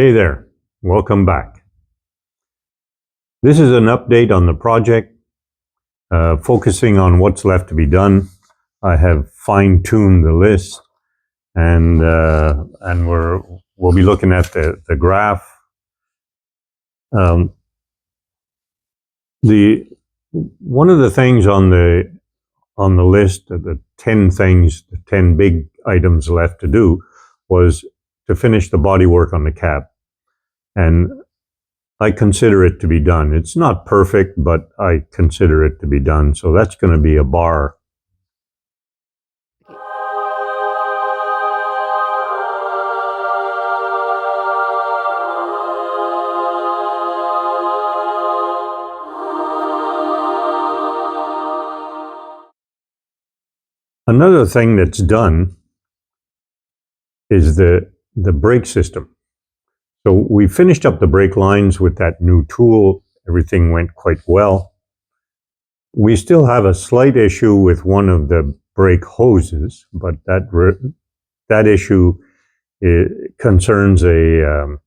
Hey there, welcome back. This is an update on the project, focusing on what's left to be done. I have fine-tuned the list, and we'll be looking at the graph. One of the things on the list, the 10 things, the 10 big items left to do, was to finish the bodywork on the cab. And I consider it to be done. It's not perfect, but I consider it to be done. So that's going to be a bar. Another thing that's done is the brake system. So we finished up the brake lines with that new tool. Everything went quite well. We still have a slight issue with one of the brake hoses, but that issue concerns a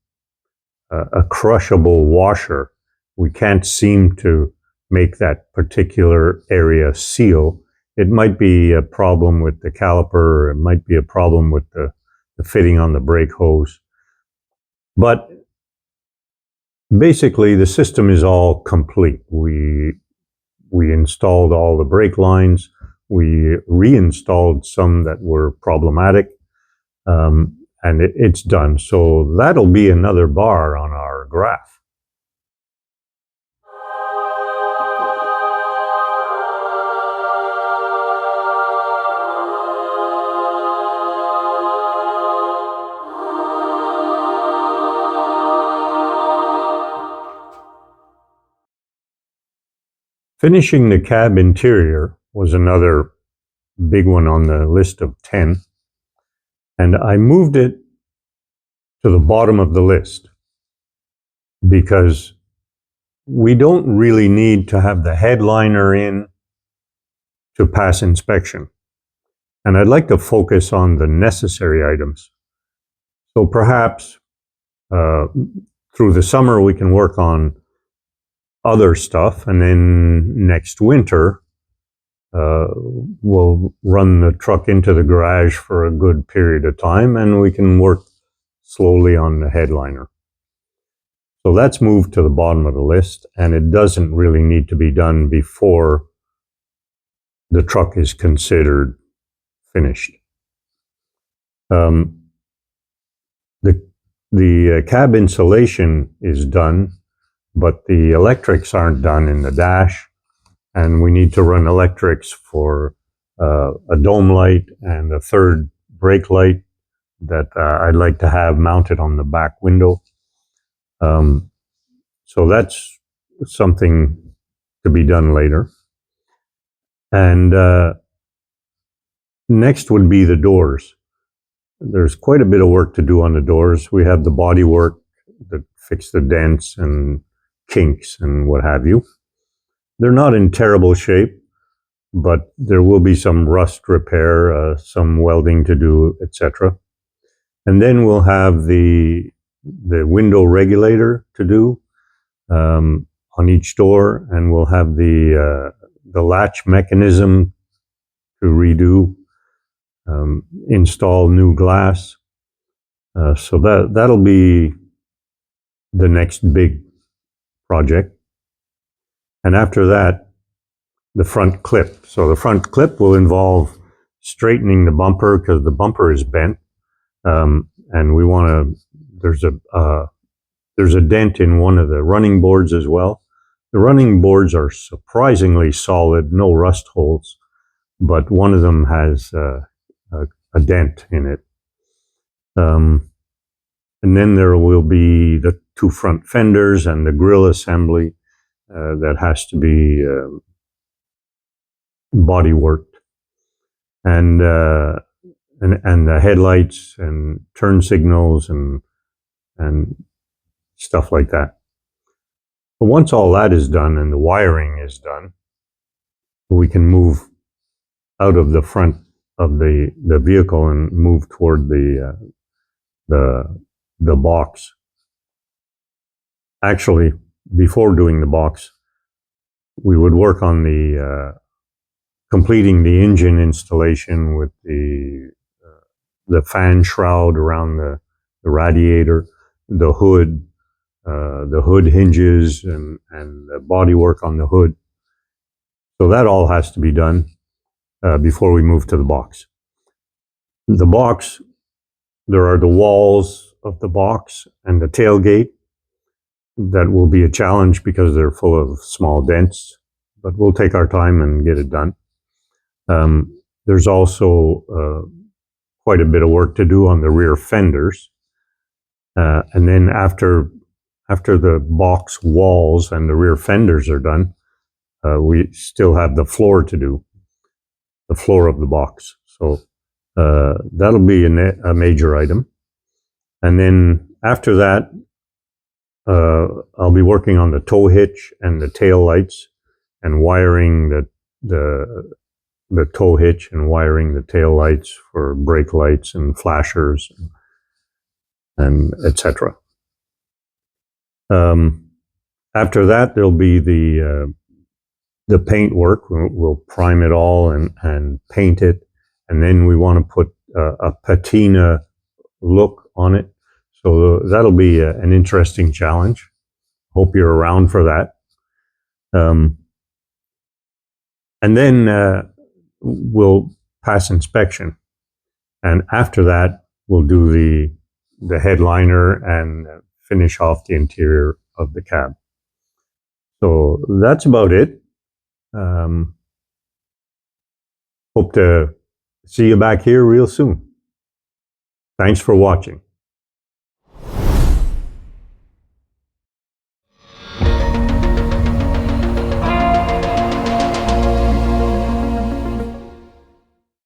crushable washer. We can't seem to make that particular area seal. It might be a problem with the caliper, or it might be a problem with the fitting on the brake hose. But basically, the system is all complete. We installed all the brake lines. We reinstalled some that were problematic, and it's done. So that'll be another bar on our graph. Finishing the cab interior was another big one on the list of 10. And I moved it to the bottom of the list because we don't really need to have the headliner in to pass inspection. And I'd like to focus on the necessary items. So perhaps through the summer we can work on other stuff, and then next winter we'll run the truck into the garage for a good period of time, and we can work slowly on the headliner. So that's moved to the bottom of the list, and it doesn't really need to be done before the truck is considered finished. The cab insulation is done, but the electrics aren't done in the dash, and we need to run electrics for a dome light and a third brake light that I'd like to have mounted on the back window. So that's something to be done later. And next would be the doors. There's quite a bit of work to do on the doors. We have the body work that fix the dents and kinks and what have you. They're not in terrible shape, but there will be some rust repair, some welding to do, etc. And then we'll have the window regulator to do on each door, and we'll have the latch mechanism to redo, install new glass. So that'll be the next big project. And after that, the front clip. So the front clip will involve straightening the bumper because the bumper is bent, and we want to. There's a dent in one of the running boards as well. The running boards are surprisingly solid, no rust holes, but one of them has a dent in it. And then there will be the two front fenders and the grille assembly that has to be body worked, and the headlights and turn signals and stuff like that. But once all that is done and the wiring is done, we can move out of the front of the vehicle and move toward the box actually, before doing the box, we would work on the completing the engine installation with the fan shroud around the radiator, the hood hinges, and the body work on the hood. So that all has to be done before we move to the box. The box, there are the walls of the box and the tailgate that will be a challenge because they're full of small dents, but we'll take our time and get it done. There's also quite a bit of work to do on the rear fenders. And then after the box walls and the rear fenders are done, we still have the floor to do, the floor of the box. So that'll be a major item. And then after that, I'll be working on the tow hitch and the tail lights and wiring the tow hitch and wiring the tail lights for brake lights and flashers and etc. After that, there'll be the paint work. We'll prime it all and paint it, and then we want to put a patina look on it. So that'll be an interesting challenge. Hope you're around for that. And then we'll pass inspection, and after that, we'll do the headliner and finish off the interior of the cab. So that's about it. Hope to see you back here real soon. Thanks for watching.